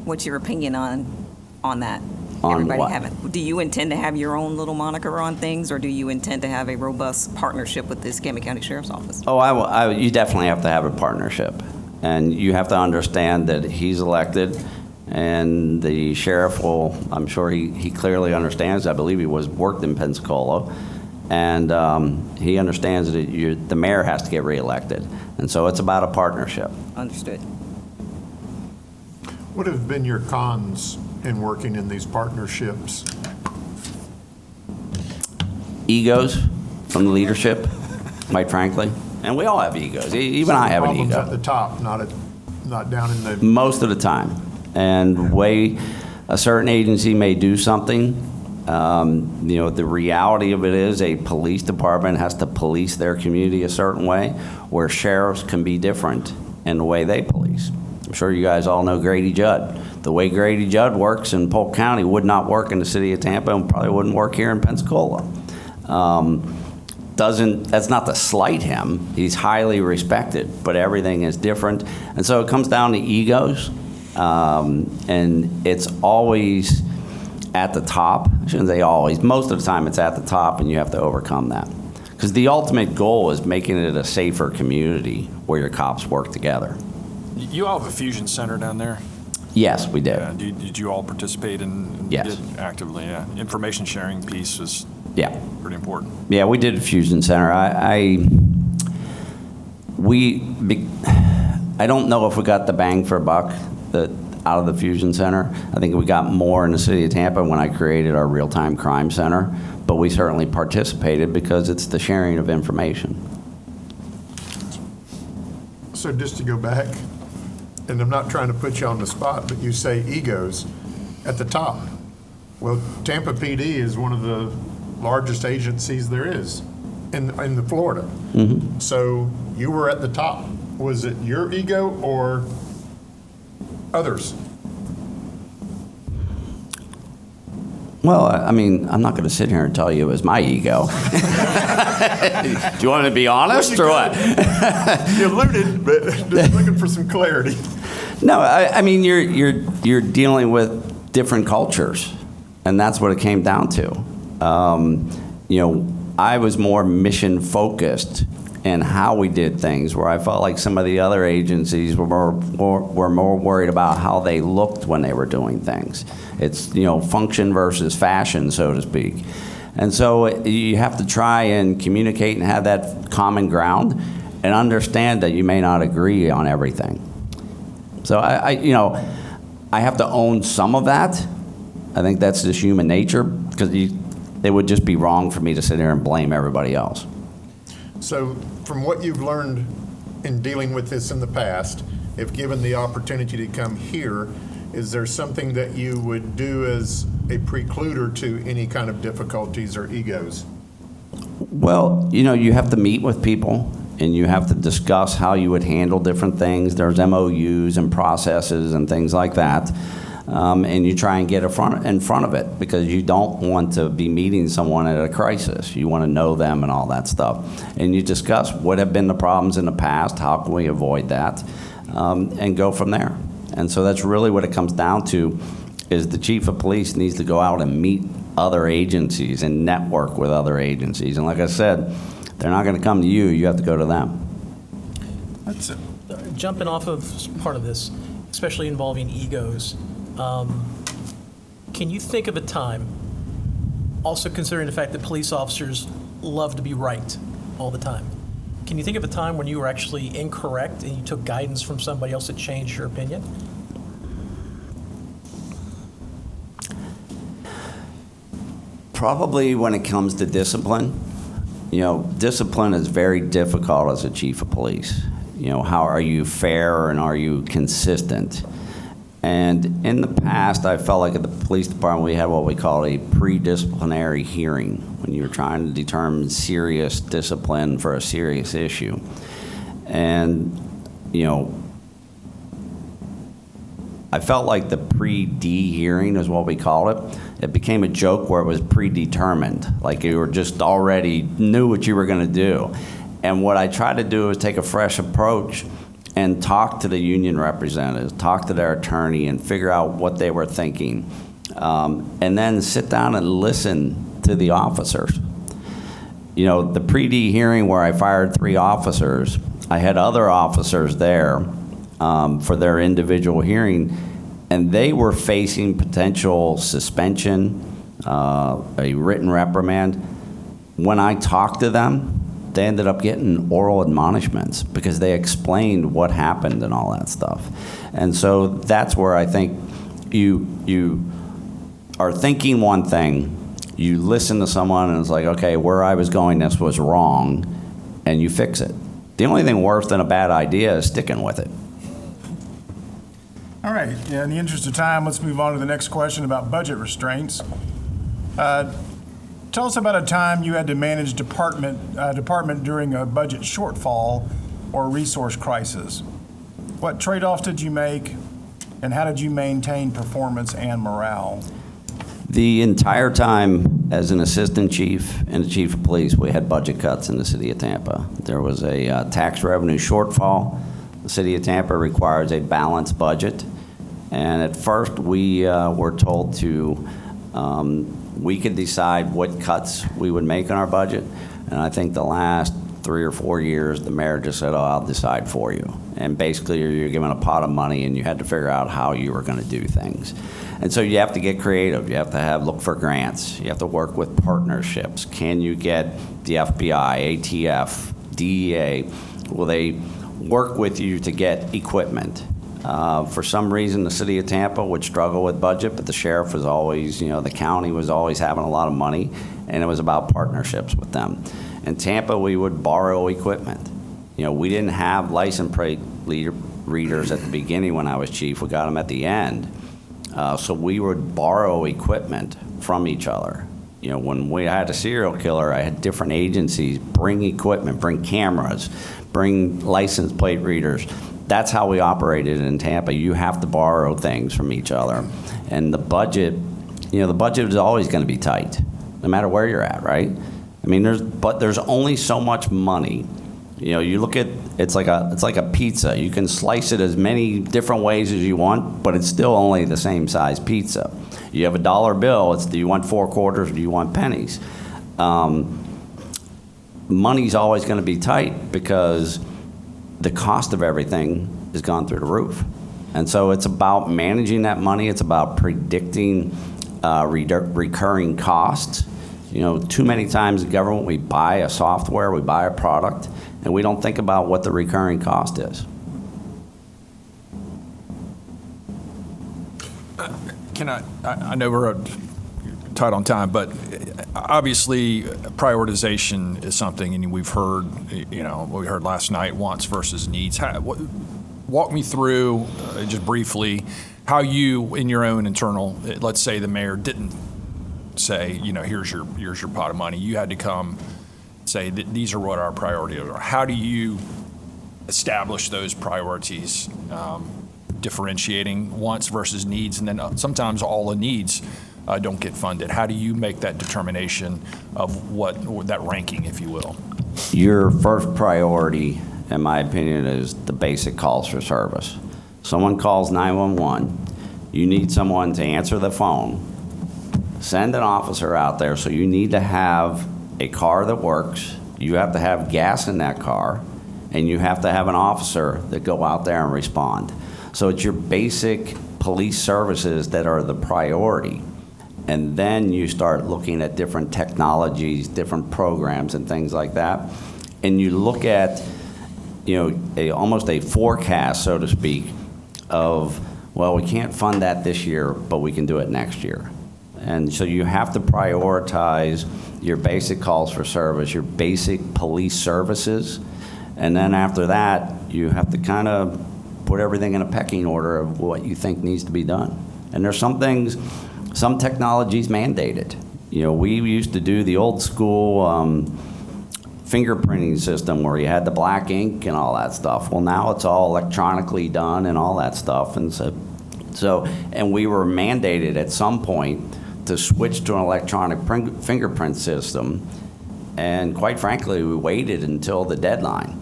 What's your opinion on that? On what? Do you intend to have your own little moniker on things, or do you intend to have a robust partnership with the Escambia County Sheriff's Office? Oh, you definitely have to have a partnership. And you have to understand that he's elected, And the sheriff will, I'm sure he clearly understands, I believe he worked in Pensacola, and he understands that the mayor has to get reelected. And so it's about a partnership. Understood. What have been your cons in working in these partnerships? Egos from the leadership, quite frankly. And we all have egos. Even I have an Problems ego. at the top, not down in the, Most of the time. And way a certain agency may do something, the reality of it is a police department has to police their community a certain way, where sheriffs can be different in the way they police. I'm sure you guys all know Grady Judd. The way Grady Judd works in Polk County would not work in the city of Tampa and probably wouldn't work here in Pensacola. That's not to slight him. He's highly respected, but everything is different. And so it comes down to egos. And it's always at the top. I shouldn't say always. Most of the time it's at the top, and you have to overcome that. Because the ultimate goal is making it a safer community where your cops work together. You all have a fusion center down there? Yes, we did. Did you all participate in Yes. did actively? Yeah. Information sharing piece was Yeah. pretty important. Yeah, we did a fusion center. I don't know if we got the bang for a buck out of the fusion center. I think we got more in the city of Tampa when I created our real-time crime center, but we certainly participated because it's the sharing of information. so just to go back, and I'm not trying to put you on the spot, but you say egos at the top. Well, Tampa PD is one of the largest agencies there is in the Florida. So you were at the top. Was it your ego or others? Well, I mean, I'm not going to sit here and tell you it was my ego. Do you want me to be honest or what? You alluded, but just looking for some clarity. No, I mean, you're dealing with different cultures, and that's what it came down to. I was more mission focused in how we did things, where I felt like some of the other agencies were more worried about how they looked when they were doing things. It's, function versus fashion, so to speak. And so you have to try and communicate and have that common ground and understand that you may not agree on everything. So I have to own some of that. I think that's just human nature, because it would just be wrong for me to sit here and blame everybody else. So from what you've learned in dealing with this in the past, if given the opportunity to come here, is there something that you would do as a precluder to any kind of difficulties or egos? Well, you have to meet with people, and you have to discuss how you would handle different things. There's MOUs and processes and things like that. And you try and get in front of it, because you don't want to be meeting someone at a crisis. You want to know them and all that stuff. And you discuss what have been the problems in the past, how can we avoid that, and go from there. And so that's really what it comes down to, is the chief of police needs to go out and meet other agencies and network with other agencies. And like I said, they're not going to come to you. You have to go to them. That's it. Jumping off of part of this, especially involving egos, can you think of a time, also considering the fact that police officers love to be right all the time, can you think of a time when you were actually incorrect and you took guidance from somebody else that changed your opinion? Probably when it comes to discipline. Discipline is very difficult as a chief of police. How are you fair and are you consistent? And in the past, I felt like at the police department, we had what we call a pre-disciplinary hearing, when you were trying to determine serious discipline for a serious issue. And, I felt like the pre-D hearing is what we called it. It became a joke where it was predetermined, like you were just already knew what you were going to do. And what I tried to do is take a fresh approach and talk to the union representatives, talk to their attorney, and figure out what they were thinking. And then sit down and listen to the officers. The pre-D hearing where I fired 3 officers, I had other officers there for their individual hearing, and they were facing potential suspension, a written reprimand. When I talked to them, they ended up getting oral admonishments because they explained what happened and all that stuff. And so that's where I think you are thinking one thing, you listen to someone and it's like, okay, where I was going, this was wrong, and you fix it. The only thing worse than a bad idea is sticking with it. All right, yeah, in the interest of time, let's move on to the next question about budget restraints. Tell us about a time you had to manage department during a budget shortfall or resource crisis. What trade-offs did you make, and how did you maintain performance and morale? The entire time as an assistant chief and the chief of police, we had budget cuts in the city of Tampa. There was a tax revenue shortfall. The city of Tampa requires a balanced budget. And at first, we were told to, we could decide what cuts we would make in our budget. And I think the last 3 or 4 years, the mayor just said, oh, I'll decide for you. And basically, you're given a pot of money, and you had to figure out how you were going to do things. And so you have to get creative. You have to look for grants. You have to work with partnerships. Can you get the FBI, ATF, DEA? Will they work with you to get equipment? For some reason, the city of Tampa would struggle with budget, but the sheriff was always, the county was always having a lot of money, and it was about partnerships with them. In Tampa, we would borrow equipment. We didn't have license plate readers at the beginning when I was chief. We got them at the end. So we would borrow equipment from each other. When we had a serial killer, I had different agencies bring equipment, bring cameras, bring license plate readers. That's how we operated in Tampa. You have to borrow things from each other. And the budget is always going to be tight, no matter where you're at, right? I mean, there's only so much money. You look at it's like a pizza. You can slice it as many different ways as you want, but it's still only the same size pizza. You have a dollar bill. Do you want 4 quarters or do you want pennies? Money's always going to be tight because the cost of everything has gone through the roof. And so it's about managing that money. It's about predicting recurring costs. Too many times in government, we buy a software, we buy a product, and we don't think about what the recurring cost is. I know we're tight on time, but obviously prioritization is something, and we've heard, we heard last night, wants versus needs. Walk me through, just briefly, how you, in your own internal, let's say the mayor didn't say, here's your pot of money. You had to come say that these are what our priorities are. How do you establish those priorities, differentiating wants versus needs, and then sometimes all the needs don't get funded? How do you make that determination of what that ranking, if you will? Your first priority, in my opinion, is the basic calls for service. Someone calls 911, you need someone to answer the phone, send an officer out there, so you need to have a car that works, you have to have gas in that car, and you have to have an officer that go out there and respond. So it's your basic police services that are the priority. And then you start looking at different technologies, different programs and things like that. And you look at, almost a forecast, so to speak, of, well, we can't fund that this year, but we can do it next year. And so you have to prioritize your basic calls for service, your basic police services. And then after that, you have to kind of put everything in a pecking order of what you think needs to be done. And there's some things, some technology's mandated. We used to do the old school fingerprinting system where you had the black ink and all that stuff. Well, now it's all electronically done and all that stuff. And and we were mandated at some point to switch to an electronic fingerprint system. And quite frankly, we waited until the deadline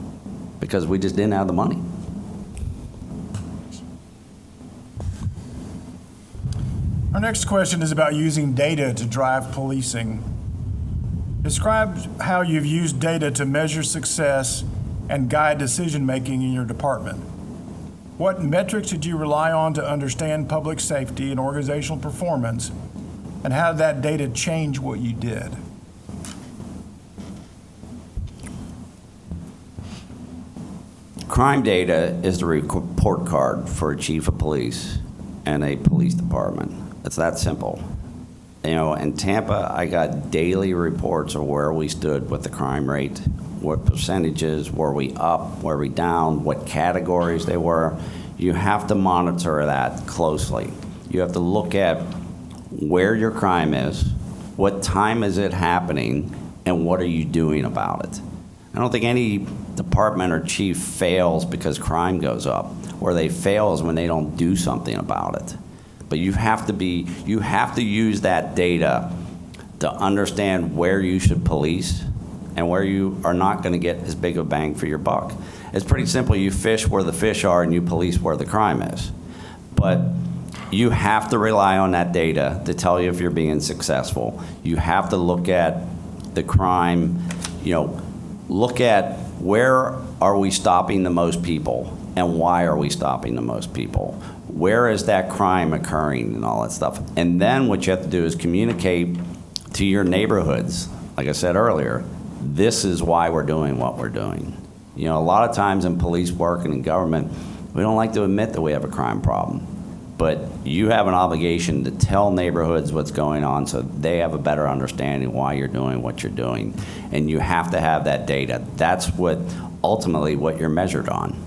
because we just didn't have the money. Our next question is about using data to drive policing. Describe how you've used data to measure success and guide decision-making in your department. What metrics did you rely on to understand public safety and organizational performance, and how did that data change what you did? Crime data is the report card for a chief of police and a police department. It's that simple. You know, in Tampa, I got daily reports of where we stood with the crime rate, what percentages, were we up, were we down, what categories they were. You have to monitor that closely. You have to look at where your crime is, what time is it happening, and what are you doing about it. I don't think any department or chief fails because crime goes up. Where they fail is when they don't do something about it. But you have to use that data to understand where you should police and where you are not going to get as big a bang for your buck. It's pretty simple. You fish where the fish are and you police where the crime is. But you have to rely on that data to tell you if you're being successful. You have to look at the crime, look at where are we stopping the most people and why are we stopping the most people? Where is that crime occurring and all that stuff? And then what you have to do is communicate to your neighborhoods. Like I said earlier, this is why we're doing what we're doing. A lot of times in police work and in government, we don't like to admit that we have a crime problem. But you have an obligation to tell neighborhoods what's going on so they have a better understanding why you're doing what you're doing. And you have to have that data. That's ultimately what you're measured on.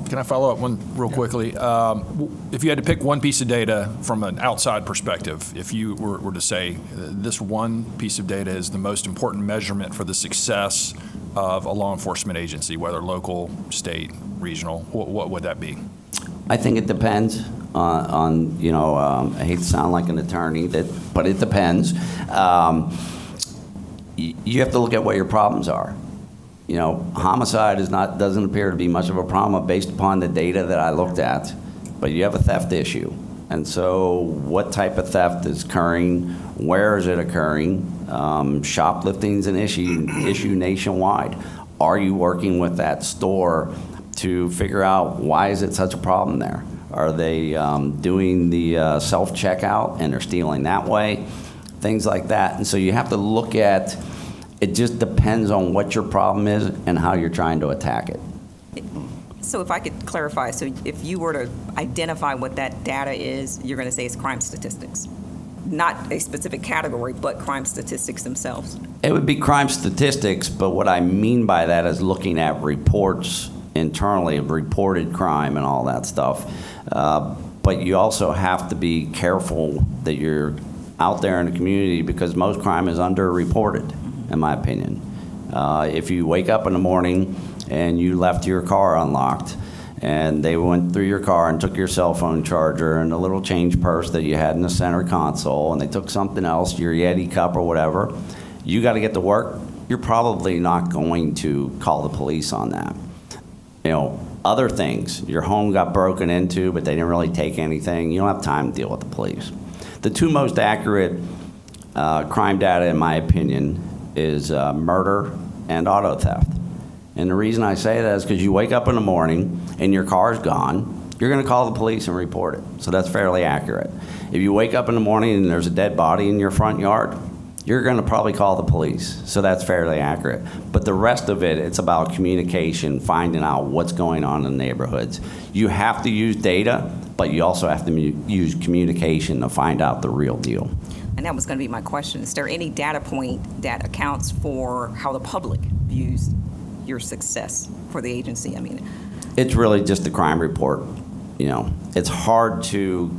Can I follow up one real quickly? If you had to pick one piece of data from an outside perspective, if you were to say this one piece of data is the most important measurement for the success of a law enforcement agency, whether local, state, regional, what would that be? I think it depends on I hate to sound like an attorney, but it depends. You have to look at what your problems are. Homicide doesn't appear to be much of a problem based upon the data that I looked at, but you have a theft issue. And so what type of theft is occurring? Where is it occurring? Shoplifting is an issue nationwide. Are you working with that store to figure out why is it such a problem there? Are they doing the self-checkout and they're stealing that way? Things like that. And so you have to look at, it just depends on what your problem is and how you're trying to attack it. So if I could clarify, so if you were to identify what that data is, you're going to say it's crime statistics. Not a specific category, but crime statistics themselves. It would be crime statistics, but what I mean by that is looking at reports internally of reported crime and all that stuff. But you also have to be careful that you're out there in the community because most crime is underreported, in my opinion. If you wake up in the morning and you left your car unlocked and they went through your car and took your cell phone charger and a little change purse that you had in the center console and they took something else, your Yeti cup or whatever, you got to get to work, you're probably not going to call the police on that. Other things, your home got broken into but they didn't really take anything, you don't have time to deal with the police. The two most accurate crime data, in my opinion, is murder and auto theft. And the reason I say that is because you wake up in the morning and your car's gone, you're going to call the police and report it. So that's fairly accurate. If you wake up in the morning and there's a dead body in your front yard, you're going to probably call the police. So that's fairly accurate. But the rest of it, it's about communication, finding out what's going on in the neighborhoods. You have to use data, but you also have to use communication to find out the real deal. And that was going to be my question. Is there any data point that accounts for how the public views your success for the agency? It's really just the crime report. It's hard to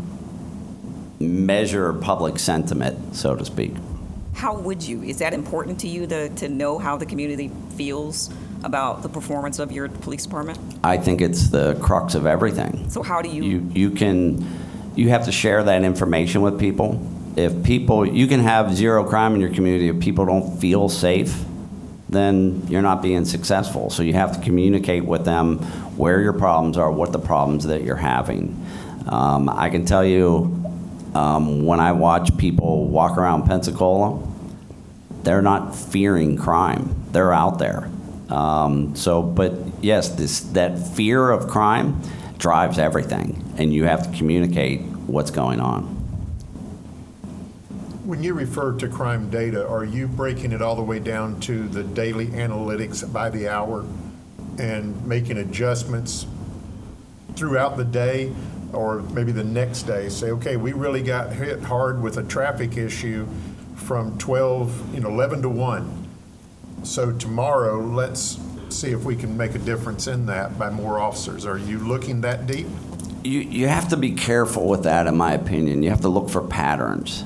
measure public sentiment, so to speak. How would you? Is that important to you to know how the community feels about the performance of your police department? I think it's the crux of everything. So how do you? You have to share that information with people. You can have zero crime in your community if people don't feel safe, then you're not being successful. So you have to communicate with them where your problems are, what the problems that you're having. I can tell you, when I watch people walk around Pensacola, they're not fearing crime. They're out there. But yes, that fear of crime drives everything, and you have to communicate what's going on. When you refer to crime data, are you breaking it all the way down to the daily analytics by the hour and making adjustments throughout the day or maybe the next day? Say, okay, we really got hit hard with a traffic issue from 11 to 1. So tomorrow, let's see if we can make a difference in that by more officers. Are you looking that deep? You have to be careful with that, in my opinion. You have to look for patterns,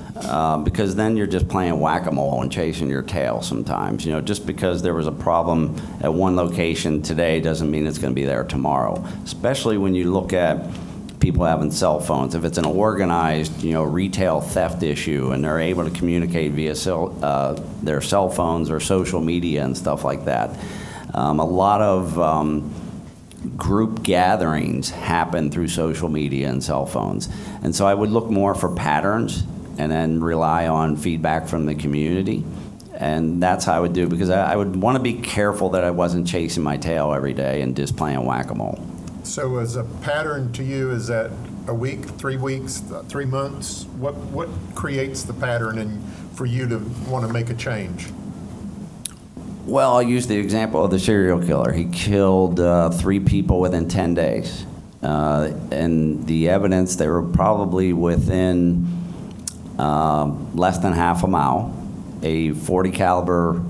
because then you're just playing whack-a-mole and chasing your tail sometimes. Just because there was a problem at one location today doesn't mean it's going to be there tomorrow, especially when you look at people having cell phones. If it's an organized, retail theft issue and they're able to communicate via their cell phones or social media and stuff like that. A lot of group gatherings happen through social media and cell phones. And so I would look more for patterns and then rely on feedback from the community. And that's how I would do, because I would want to be careful that I wasn't chasing my tail every day and just playing whack-a-mole. So as a pattern to you, is that a week, 3 weeks, 3 months? What creates the pattern and for you to want to make a change? Well, I'll use the example of the serial killer. He killed 3 people within 10 days. And the evidence, they were probably within less than half a mile. A .40 caliber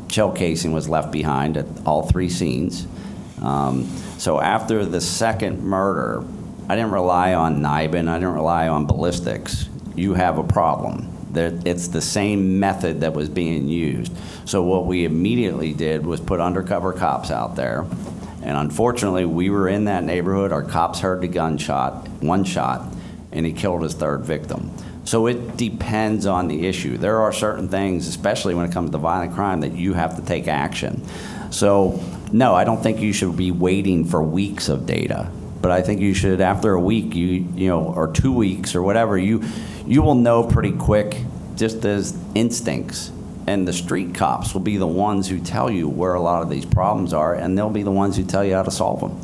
shell casing was left behind at all 3 scenes. So after the second murder, I didn't rely on NIBIN, I didn't rely on ballistics. You have a problem. It's the same method that was being used. So what we immediately did was put undercover cops out there. And unfortunately, we were in that neighborhood. Our cops heard the gunshot, 1 shot, and he killed his 3rd victim. So it depends on the issue. There are certain things, especially when it comes to violent crime, that you have to take action. So no, I don't think you should be waiting for weeks of data. But I think you should, after a week, or 2 weeks or whatever, you will know pretty quick, just as instincts. And the street cops will be the ones who tell you where a lot of these problems are, and they'll be the ones who tell you how to solve them.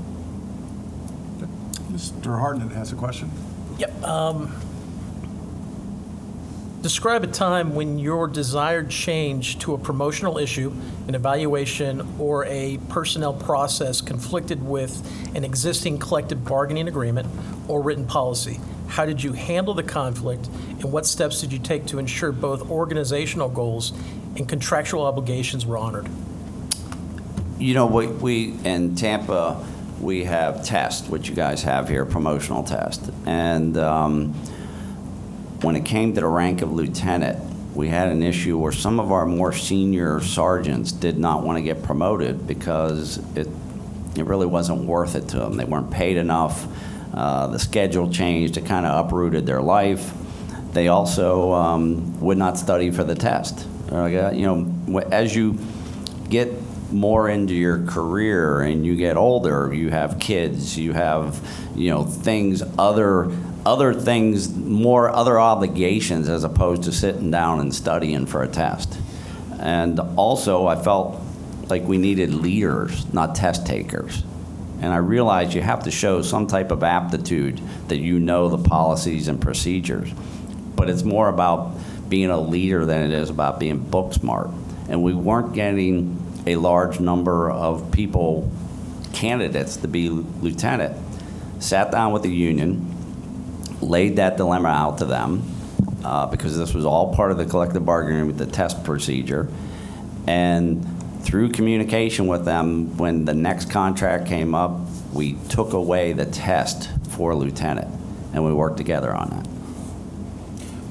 Mr. Hartnett has a question. Yep. Describe a time when your desired change to a promotional issue, an evaluation, or a personnel process conflicted with an existing collective bargaining agreement or written policy. How did you handle the conflict, and what steps did you take to ensure both organizational goals and contractual obligations were honored? We in Tampa, we have TEST, which you guys have here, promotional test. And when it came to the rank of lieutenant, we had an issue where some of our more senior sergeants did not want to get promoted because it really wasn't worth it to them. They weren't paid enough. The schedule changed. It kind of uprooted their life. They also would not study for the test. As you get more into your career and you get older, you have kids, you have, other things, other obligations as opposed to sitting down and studying for a test. And also, I felt like we needed leaders, not test takers. And I realized you have to show some type of aptitude that you know the policies and procedures. But it's more about being a leader than it is about being book smart. And we weren't getting a large number of people, candidates to be lieutenant. Sat down with the union, laid that dilemma out to them, because this was all part of the collective bargaining with the test procedure. And through communication with them, when the next contract came up, we took away the test for lieutenant, and we worked together on that.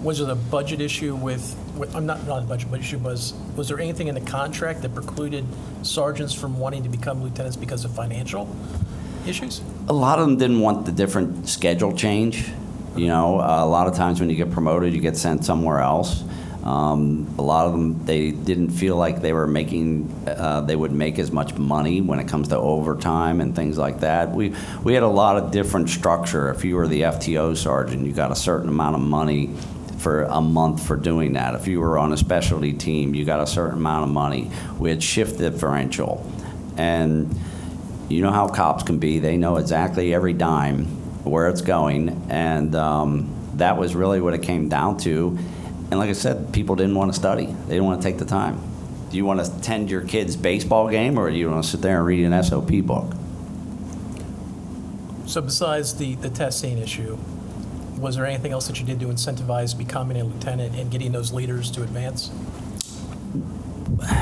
Was it a budget issue with I'm not a budget, but issue was there anything in the contract that precluded sergeants from wanting to become lieutenants because of financial issues? A lot of them didn't want the different schedule change. A lot of times when you get promoted, you get sent somewhere else. A lot of them, they didn't feel like they were they would make as much money when it comes to overtime and things like that. We had a lot of different structure. If you were the FTO sergeant, you got a certain amount of money for a month for doing that. If you were on a specialty team, you got a certain amount of money. We had shift differential. And you know how cops can be. They know exactly every dime where it's going. And that was really what it came down to. And like I said, people didn't want to study. They didn't want to take the time. Do you want to attend your kid's baseball game, or do you want to sit there and read an SOP book? So besides the testing issue, was there anything else that you did to incentivize becoming a lieutenant and getting those leaders to advance?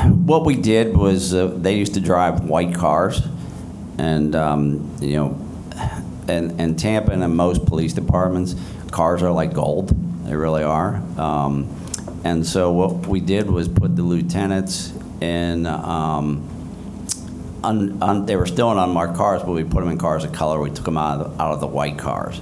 What we did was they used to drive white cars, and you know, and Tampa and in most police departments, cars are like gold. They really are. And so what we did was put the lieutenants in. They were still in unmarked cars, but we put them in cars of color. We took them out of the white cars,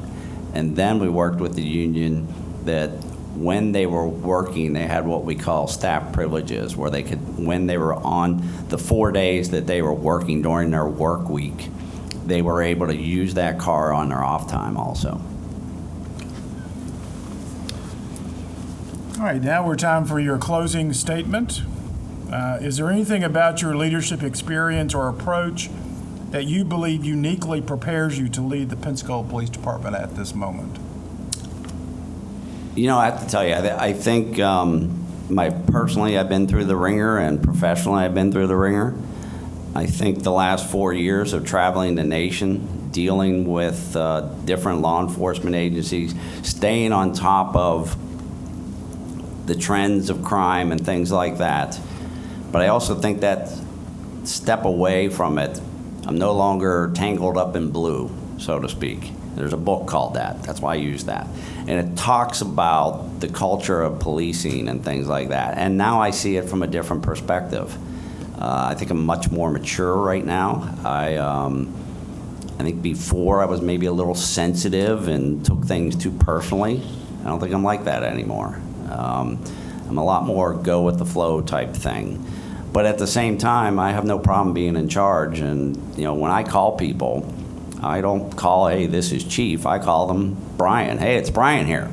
and then we worked with the union that when they were working, they had what we call staff privileges, where they could, when they were on the 4 days that they were working during their work week, they were able to use that car on their off time also. All right, now we're time for your closing statement. Is there anything about your leadership experience or approach that you believe uniquely prepares you to lead the Pensacola Police Department at this moment? You know, I have to tell you, I think personally I've been through the ringer, and professionally I've been through the ringer. I think the last 4 years of traveling the nation, dealing with different law enforcement agencies, staying on top of the trends of crime and things like that. But I also think that step away from it, I'm no longer tangled up in blue, so to speak. There's a book called that. That's why I use that. And it talks about the culture of policing and things like that. And now I see it from a different perspective. I think I'm much more mature right now. I think before I was maybe a little sensitive and took things too personally. I don't think I'm like that anymore. I'm a lot more go with the flow type thing. But at the same time, I have no problem being in charge. And, you know, when I call people, I don't call, hey, this is Chief. I call them Brian. Hey, it's Brian here.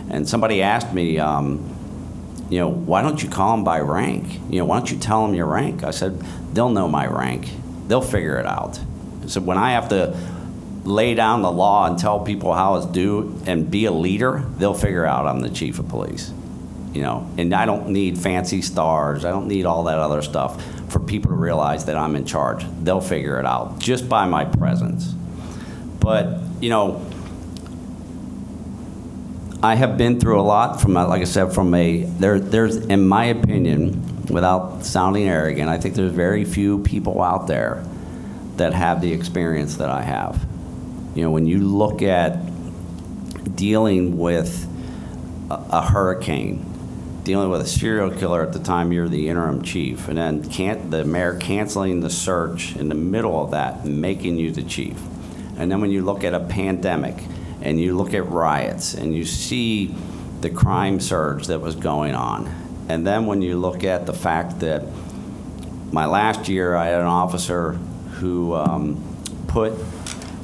And somebody asked me, you know, why don't you call them by rank? You know, why don't you tell them your rank? I said, they'll know my rank. They'll figure it out. So when I have to lay down the law and tell people how it's due and be a leader, they'll figure out I'm the chief of police. You know, and I don't need fancy stars. I don't need all that other stuff for people to realize that I'm in charge. They'll figure it out just by my presence. But, you know, I have been through a lot from, like I said, there's, in my opinion, without sounding arrogant, I think there's very few people out there that have the experience that I have. You know, when you look at dealing with a hurricane, dealing with a serial killer at the time you're the interim chief, and then the mayor canceling the search in the middle of that and making you the chief. And then when you look at a pandemic and you look at riots and you see the crime surge that was going on, and then when you look at the fact that my last year I had an officer who put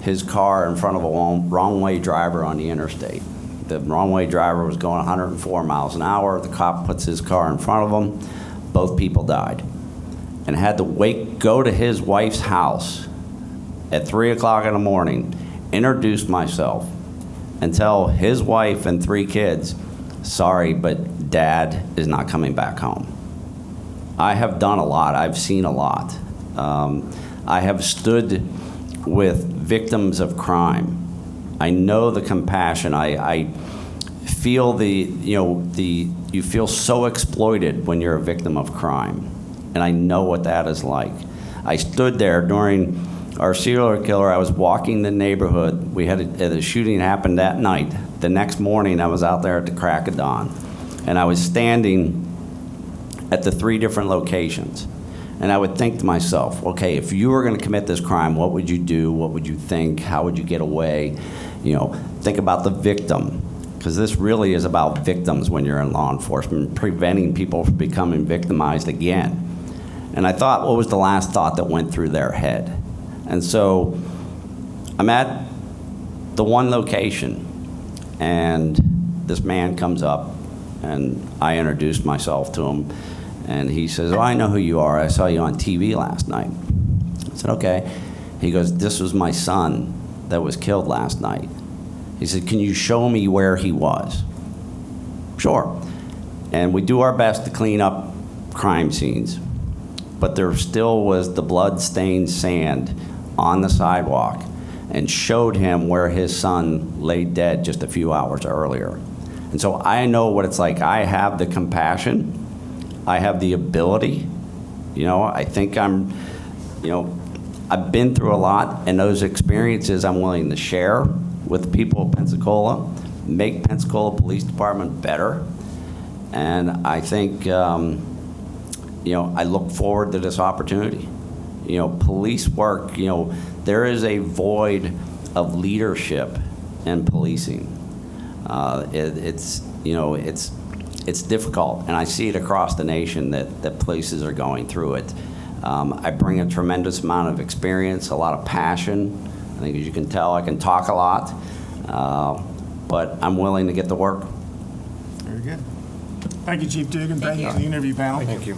his car in front of a wrong-way driver on the interstate. The wrong-way driver was going 104 miles an hour. The cop puts his car in front of him. Both people died. And had to go to his wife's house at 3 o'clock in the morning, introduce myself, and tell his wife and 3 kids, sorry, but Dad is not coming back home. I have done a lot. I've seen a lot. I have stood with victims of crime. I know the compassion. I feel you feel so exploited when you're a victim of crime. And I know what that is like. I stood there during our serial killer. I was walking the neighborhood. We had a shooting happened that night. The next morning, I was out there at the crack of dawn. And I was standing at the 3 different locations. And I would think to myself, okay, if you were going to commit this crime, what would you do? What would you think? How would you get away? You know, think about the victim, because this really is about victims when you're in law enforcement, preventing people from becoming victimized again. And I thought, what was the last thought that went through their head? And so I'm at the one location, and this man comes up, And I introduced myself to him, and he says, "Oh, I know who you are. I saw you on TV last night." I said, "Okay." He goes, "This was my son that was killed last night." He said, "Can you show me where he was?" Sure. And we do our best to clean up crime scenes, but there still was the blood-stained sand on the sidewalk, and showed him where his son lay dead just a few hours earlier. And so I know what it's like. I have the compassion. I have the ability. I think I've been through a lot, and those experiences I'm willing to share with the people of Pensacola, make Pensacola Police Department better. And I think, I look forward to this opportunity. Police work, there is a void of leadership in policing. It's difficult, and I see it across the nation that places are going through it. I bring a tremendous amount of experience, a lot of passion. I think, as you can tell, I can talk a lot, but I'm willing to get to work. Very good. Thank you, Chief Dugan. Thank you to the interview panel. Thank you.